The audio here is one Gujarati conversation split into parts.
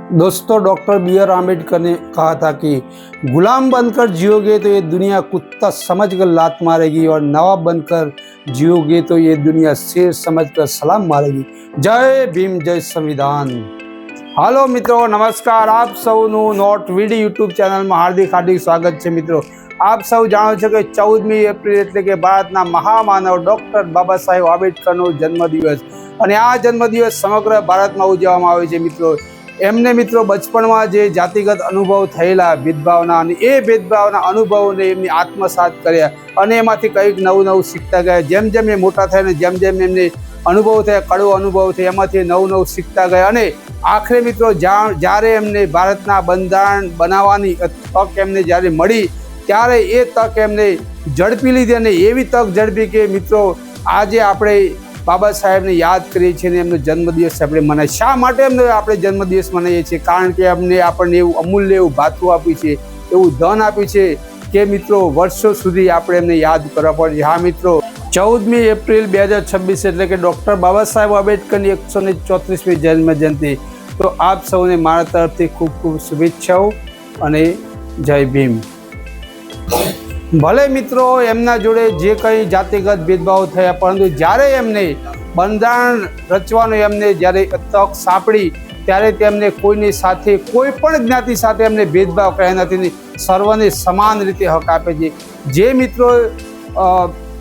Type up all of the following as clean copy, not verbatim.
दोस्तों, डॉक्टर बी आर आम्बेडकर ने कहा था कि गुलाम बनकर जियोगे तो ये दुनिया कुत्ता समझकर लात मारेगी और नवाब बनकर जियोगे तो ये दुनिया शेर समझकर सलाम मारेगी। जय भीम, जय संविधान। हेलो मित्रों, नमस्कार। आप સૌનું નોટ વીડી યુટ્યુબ ચેનલમાં હાર્દિક સ્વાગત છે। મિત્રો, આપ સૌ જાણો છો કે 14મી એપ્રિલ એટલે કે ભારતના મહામાનવ ડૉક્ટર બાબા સાહેબ આંબેડકરનો જન્મદિવસ, અને આ જન્મદિવસ સમગ્ર ભારતમાં ઉજવવામાં આવે છે। મિત્રો, એમને બચપણમાં જે જાતિગત અનુભવ થયેલા ભેદભાવના, અને એ ભેદભાવના અનુભવોને એમની આત્મસાત કર્યા અને એમાંથી કંઈક નવું શીખતા ગયા। જેમ જેમ એ મોટા થયા ને જેમ જેમ એમને અનુભવ થયા, કડવો અનુભવ થયા, એમાંથી નવું શીખતા ગયા, અને આખરે મિત્રો જ્યારે એમને ભારતના બંધારણ બનાવવાની તક એમને જ્યારે મળી ત્યારે એ તક એમને ઝડપી લીધી, અને એવી તક ઝડપી કે મિત્રો આજે આપણે બાબા સાહેબને યાદ કરીએ છીએ અને એમનો જન્મદિવસ આપણે મનાવીએ। શા માટે એમને આપણે જન્મદિવસ મનાવીએ છીએ? કારણ કે આપણને એવું અમૂલ્ય એવું ભાથું આપ્યું છે, એવું ધન આપ્યું છે કે મિત્રો વર્ષો સુધી આપણે એમને યાદ કરવા પડે। હા મિત્રો, 14મી એપ્રિલ 2026 એટલે કે ડૉક્ટર બાબા સાહેબ આંબેડકરની 134મી જન્મજયંતિ। તો આપ સૌને મારા તરફથી ખૂબ ખૂબ શુભેચ્છાઓ અને જય ભીમ। ભલે મિત્રો એમના જોડે જે કંઈ જાતિગત ભેદભાવ થયા, પરંતુ જ્યારે એમને બંધારણ રચવાનો એમને જ્યારે તક સાંપડી ત્યારે તેમને કોઈની સાથે, કોઈ પણ જ્ઞાતિ સાથે એમને ભેદભાવ કર્યા નથી, સર્વને સમાન રીતે હક આપે છે। જે મિત્રો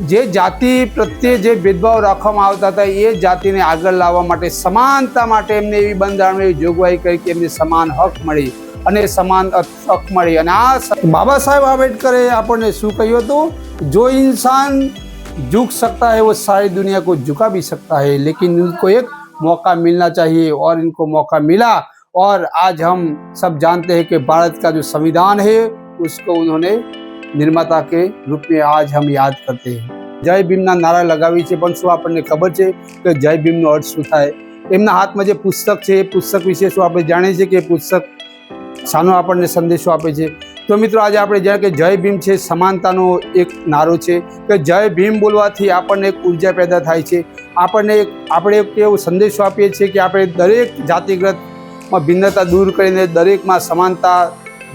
જે જાતિ પ્રત્યે જે ભેદભાવ રાખવામાં આવતા હતા એ જાતિને આગળ લાવવા માટે, સમાનતા માટે એમને એવી બંધારણમાં એવી જોગવાઈ કરી કે એમને સમાન હક મળી અને સમાન તક મળી। અને આ બાબા સાહેબ આંબેડકરે આપણને શું કહ્યું હતું? જો इंसान झुक सकता है वो सारी दुनिया को झुका भी सकता है, लेकिन उनको एक मौका मिलना चाहिए, और इनको मौका मिला। और आज हम सब जानते हैं कि भारत का जो संविधान है उसको उन्होंने निर्माता के रूप में आज हम याद करते हैं। जय भीमના નારા લગાવી છે, પણ શું આપણને ખબર છે કે જય ભીમનો અર્થ શું થાય? એમના હાથમાં જે પુસ્તક છે એ પુસ્તક વિશે શું આપણે જાણીએ છીએ કે પુસ્તક શાનો આપણને સંદેશો આપે છે? તો મિત્રો આજે આપણે જાણીએ કે જય ભીમ છે સમાનતાનો એક નારો છે, કે જય ભીમ બોલવાથી આપણને એક ઉર્જા પેદા થાય છે। આપણે એક એવો સંદેશો આપીએ છીએ કે આપણે દરેક જાતિગતમાં ભિન્નતા દૂર કરીને દરેકમાં સમાનતા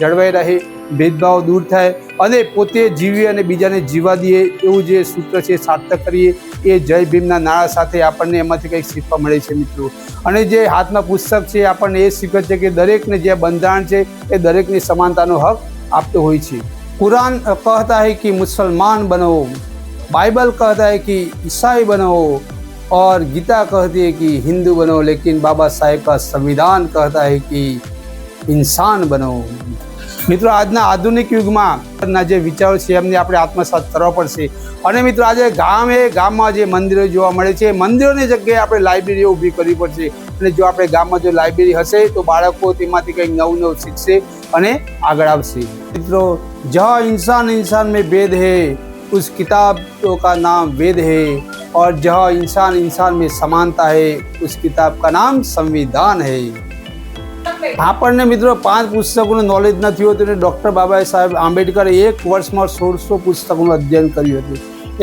જળવાઈ રહે, ભેદભાવ દૂર થાય અને પોતે જીવીએ અને બીજાને જીવવા દઈએ, એવું જે સૂત્ર છે સાર્થક કરીએ। એ જય ભીમના નારા સાથે આપણને એમાંથી કંઈક શીખવા મળે છે મિત્રો। અને જે હાથમાં પુસ્તક છે આપણને એ શીખવે છે કે દરેકને જે બંધારણ છે એ દરેકની સમાનતાનો હક આપતો હોય છે। कुरान कहता है कि मुसलमान बनो, बाइबल कहता है कि ईसाई बनो, और गीता कहती है कि हिंदू बनो, लेकिन बाबा साहेब का संविधान कहता है कि इंसान बनो। મિત્રો, આજના આધુનિક યુગમાં જે વિચારો છે એમને આપણે આત્મસાત કરવા પડશે। અને મિત્રો આજે ગામમાં જે મંદિરો જોવા મળે છે, મંદિરોની જગ્યાએ આપણે લાઇબ્રેરીઓ ઊભી કરવી પડશે। અને જો આપણે ગામમાં જો લાઇબ્રેરી હશે તો બાળકો તેમાંથી કંઈક નવું શીખશે અને આગળ આવશે। મિત્રો, જहाँ इंसान इंसान में भेद है उस किताब का नाम वेद है, और जहाँ इंसान इंसान में समानता है उस किताब का नाम संविधान है। આપણને મિત્રો 5 પુસ્તકોનું નોલેજ નથી હોતું, અને ડૉક્ટર બાબા સાહેબ આંબેડકરે એક વર્ષમાં 1600 પુસ્તકોનું અધ્યયન કર્યું હતું।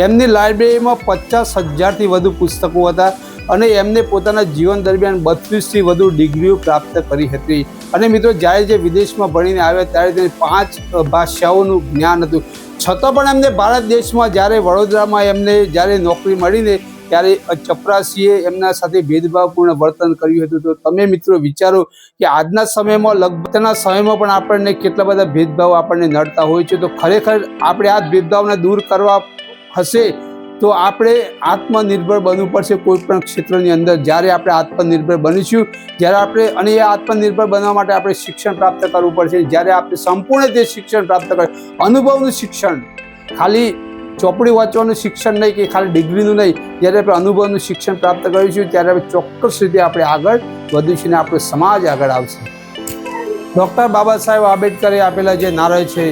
એમની લાઇબ્રેરીમાં 50,000થી વધુ પુસ્તકો હતા, અને એમને પોતાના જીવન દરમિયાન 32થી વધુ ડિગ્રીઓ પ્રાપ્ત કરી હતી। અને મિત્રો જ્યારે જે વિદેશમાં ભણીને આવ્યા ત્યારે તેને 5 ભાષાઓનું જ્ઞાન હતું, છતાં પણ એમને ભારત દેશમાં જ્યારે વડોદરામાં એમને જ્યારે નોકરી મળીને ત્યારે ચપરાસીએ એમના સાથે ભેદભાવપૂર્ણ વર્તન કર્યું હતું। તો તમે મિત્રો વિચારો કે આજના સમયમાં, લગભગના સમયમાં પણ આપણને કેટલા બધા ભેદભાવ આપણને નડતા હોય છે। તો ખરેખર આપણે આ ભેદભાવને દૂર કરવા હશે તો આપણે આત્મનિર્ભર બનવું પડશે કોઈ પણ ક્ષેત્રની અંદર। જ્યારે આપણે આત્મનિર્ભર બનીશું, જ્યારે આપણે, અને એ આત્મનિર્ભર બનવા માટે આપણે શિક્ષણ પ્રાપ્ત કરવું પડશે। જ્યારે આપણે સંપૂર્ણ રીતે શિક્ષણ પ્રાપ્ત કરીએ, અનુભવનું શિક્ષણ, ખાલી ચોપડી વાંચવાનું શિક્ષણ નહીં કે ખાલી ડિગ્રીનું નહીં, જ્યારે આપણે અનુભવનું શિક્ષણ પ્રાપ્ત કરીશું ત્યારે આપણે ચોક્કસ રીતે આપણે આગળ વધીશું અને આપણો સમાજ આગળ આવશે। ડૉક્ટર બાબા સાહેબ આંબેડકરે આપેલા જે નારા છે,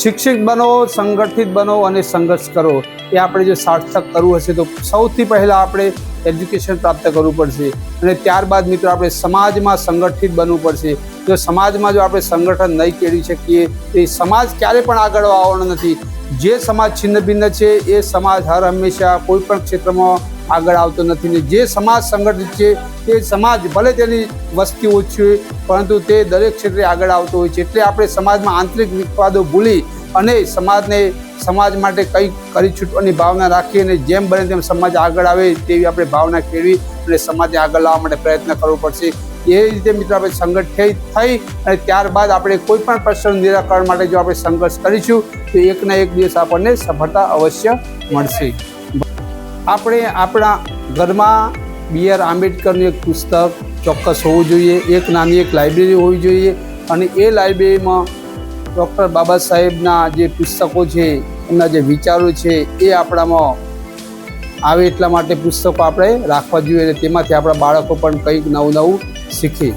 શિક્ષિત બનો, સંગઠિત બનો અને સંઘર્ષ કરો, એ આપણે જો સાર્થક કરવું હશે તો સૌથી પહેલાં આપણે એજ્યુકેશન પ્રાપ્ત કરવું પડશે, અને ત્યારબાદ મિત્રો આપણે સમાજમાં સંગઠિત બનવું પડશે। જો સમાજમાં જો આપણે સંગઠન નહીં કેળવી શકીએ તો એ સમાજ ક્યારે પણ આગળ આવવાનો નથી। જે સમાજ છિન્ન ભિન્ન છે એ સમાજ હંમેશા કોઈ પણ ક્ષેત્રમાં આગળ આવતો નથી ને જે સમાજ સંગઠિત છે તે સમાજ ભલે તેની વસ્તી ઓછી હોય પરંતુ તે દરેક ક્ષેત્રે આગળ આવતો હોય છે. એટલે આપણે સમાજમાં આંતરિક વિવાદો ભૂલી અને સમાજ માટે કંઈક કરી છૂટવાની ભાવના રાખી અને જેમ બને તેમ સમાજ આગળ આવે તેવી આપણે ભાવના કેળવી અને સમાજને આગળ લાવવા માટે પ્રયત્ન કરવો પડશે. એ રીતે મિત્રો આપણે સંગઠિત થઈ અને ત્યારબાદ આપણે કોઈ પણ પ્રશ્નનું નિરાકરણ માટે જો આપણે સંઘર્ષ કરીશું તો એકના એક દિવસ આપણને સફળતા અવશ્ય મળશે. આપણે આપણા ઘરમાં B.R. આંબેડકરનું એક પુસ્તક ચોક્કસ હોવું જોઈએ, એક નાની એક લાઇબ્રેરી હોવી જોઈએ અને એ લાઇબ્રેરીમાં ડૉક્ટર બાબા સાહેબના જે પુસ્તકો છે, એમના જે વિચારો છે એ આપણામાં આવે એટલા માટે પુસ્તકો આપણે રાખવા જોઈએ અને તેમાંથી આપણા બાળકો પણ કંઈક નવું શીખે.